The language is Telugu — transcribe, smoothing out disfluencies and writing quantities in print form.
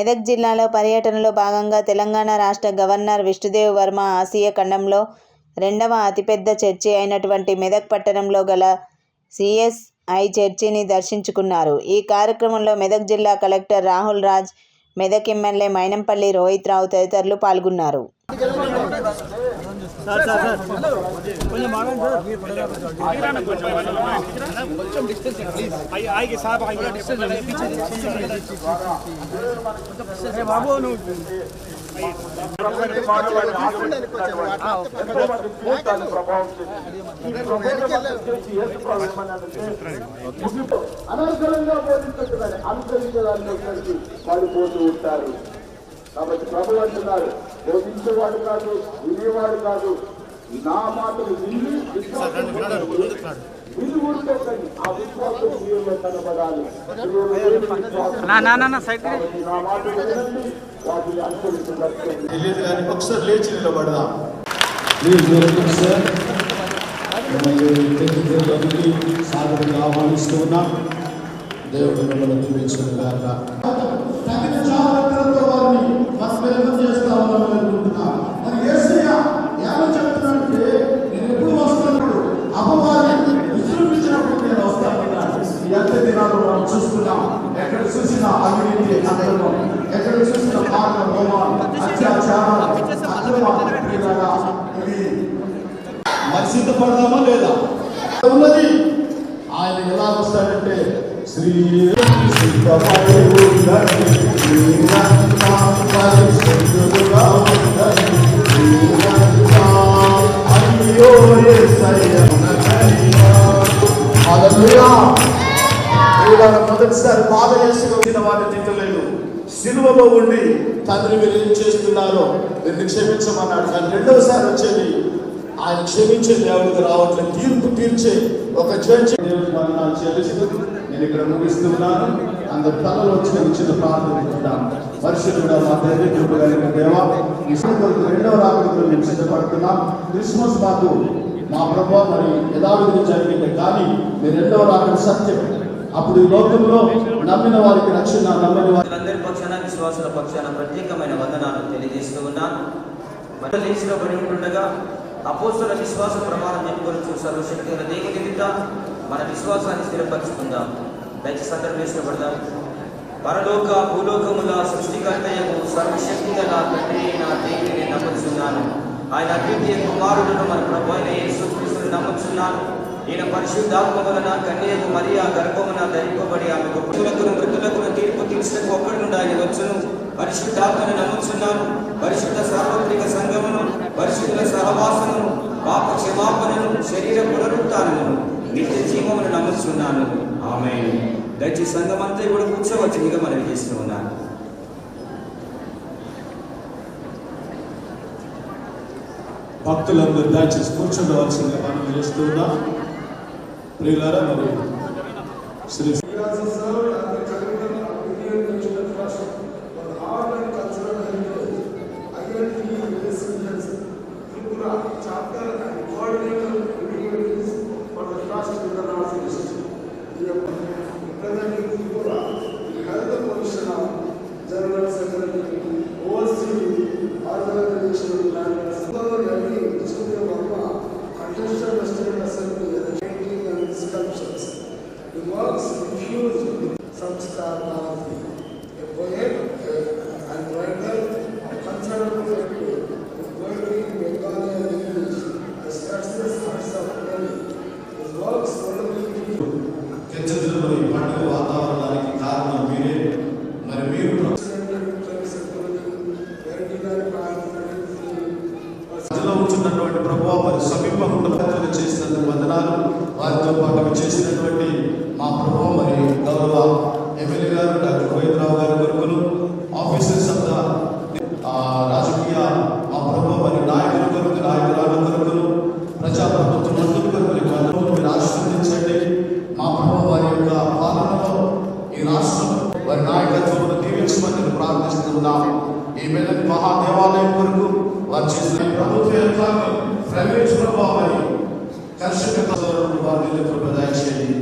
మెదక్ జిల్లాలో పర్యటనలో భాగంగా తెలంగాణ రాష్ట్ర గవర్నర్ విష్ణుదేవ్ వర్మ ఆసియా ఖండంలో రెండవ అతిపెద్ద చర్చి అయినటువంటి మెదక్ పట్టణంలో గల సిఎస్ఐ చర్చిని దర్శించుకున్నారు. ఈ కార్యక్రమంలో మెదక్ జిల్లా కలెక్టర్ రాహుల్ రాజ్, మెదక్ ఎమ్మెల్యే మైనంపల్లి రోహిత్ రావు తదితరులు పాల్గొన్నారు. అనర్గళంగా బోధించుకుంటున్నారు, అనుసరించడానికి పడిపోతూ ఉంటారు. కాబట్టి ప్రభు అంటున్నారు, బోధించేవాడు కాదు, వినేవాడు కాదు, నా మాటలు విని విని ఊరుకోకండి. ఆ విశ్వాసం జీవుల్లో కనబడాలి. నా మాటలు వినండి, వాటిని అనుసరిస్తున్నారు. ఒకసారి లేచి నిలబడదాం. సాగరంగా ఆహ్వానిస్తూ ఉన్నాం. దేవుడు మిమ్మల్ని దీవించుగాక. తగిన జాగ్రత్తలతో వారిని మస్మేళనం చేస్తా ఉన్నామని అనుకుంటున్నాం. మరి యేసయ్య ఏమని చెప్తున్నాడంటే, నేను ఎప్పుడు వస్తున్నాడు అపవాది విజృంభించినప్పుడు నేను వస్తానన్నాడు. ఈ అంత్య దినాల్లో మనం చూస్తున్నాం, ఎక్కడ చూసిన అవినీతి అక్రమం, ఎక్కడ చూసిన పాట హోమాలు, అత్యాచారాలు, మరి సిద్ధపడదామా లేదా ఉన్నది. ఆయన ఎలా వస్తాడంటే శ్రీ మొదటిసారి బాధ చేసుకొచ్చిన వారిని తిట్టలేదు. సిలువలో ఉండి తండ్రి మీరు ఏం చేస్తున్నారో మీరు క్షమించమన్నాడు. కానీ రెండవసారి వచ్చేది ఆయన క్షమించే దేవుడికి రావట్లేదు, తీర్పు తీర్చే ఒక జడ్జి. నేను ఇక్కడ ముగిస్తున్నాను. అందరు తలలో వచ్చిన ప్రార్థన పరిశుద్ధుడా మా తండ్రి కృప కలిగిన దేవా, ఈ కొరకు రెండవ రాకడకు మేము సిద్ధపడుతున్నాం. క్రిస్మస్ మాకు మా ప్రభావ మరి యథావిధిగా జరిగింది, కానీ మీ రెండవ రాకడ సత్యం. అప్పుడు ఈ లోకంలో నమ్మిన వారికి రక్షణ, నమ్మని వారందరి పక్షాన విశ్వాసుల పక్షాన ప్రత్యేకమైన వందనాలు తెలియజేస్తూ ఉన్నాను. లేచిలో పడి ఉంటుండగా అపోస్తల విశ్వాస ప్రమాణం చెప్పుకొని సర్వశక్తి గల దేవుని నిమిత్త మన విశ్వాసాన్ని స్థిరపరుచుకుందాం. దయచేసి అందరూ వేసినపడదాం. పరలోక భూలోకముల సృష్టికర్తయకు సర్వశక్తి గల తండ్రి నా దేవుని నమ్ముచున్నాను. ఆయన అద్వితీయ కుమారుడును మన ప్రభు అయిన యేసుక్రీస్తుని నమ్ముచున్నాను. ఈయన పరిశుద్ధాత్మ వలన కన్యకు మరియా గర్భమున ధరింపబడి ఆమె గొప్పలకు మృతులకు తీర్పు తీర్చడానికి ఒక్కడి నుండి ఆయన వచ్చును. పరిశుద్ధాత్మను నమ్ముచున్నాను. పరిశుద్ధ సార్వత్రిక సంఘమును, పరిశుద్ధుల సహవాసమును, పాప క్షమాపణను, శరీర పునరుత్థానమును, నిత్య జీవమును నమ్ముచున్నాను. ఆమేన్. దయచేసి సంఘమంతా కూడా కూర్చోవచ్చునిగా మనవి చేస్తూ ఉన్నాను. భక్తులందరూ దయచేసి కూర్చుండవలసిందిగా మనం చేస్తూ ఉన్నాం. ప్రియులారా, మరి శ్రీ పండుగ వాతావరణానికి కారణం మీరే. మరి మీరు ఉంటున్నటువంటి ప్రభువా, మరి సమీపంగా చేసినందుకు వందనాలు. వారితో పాటు చేసినటువంటి మా ప్రభువా, మరి గౌరవ ఎమ్మెల్యే గారు డాక్టర్ రోహిత్ రావు గారి కొరకులు, ఆఫీసర్స్ అంత రాజకీయ మా ప్రభువా, మరి నాయకుల కొరకు, నాయకురాల కొరకులు, ప్రజాప్రభుత్వం మంత్రుల కొరకు మీరు ఆశీర్వదించండి. మా ప్రభువా, వారి యొక్క పాలనలో ఈ రాష్ట్రం వారి నాయకత్వంలో దీవించమని ప్రార్థిస్తున్నాం. ఈ మెదక్ మహాదేవాలయం కొరకు వారు చేసిన ప్రభుత్వ యంత్రాంగం, ప్రైవేట్ ప్రభావం, కర్షక వారిని దయచేయండి.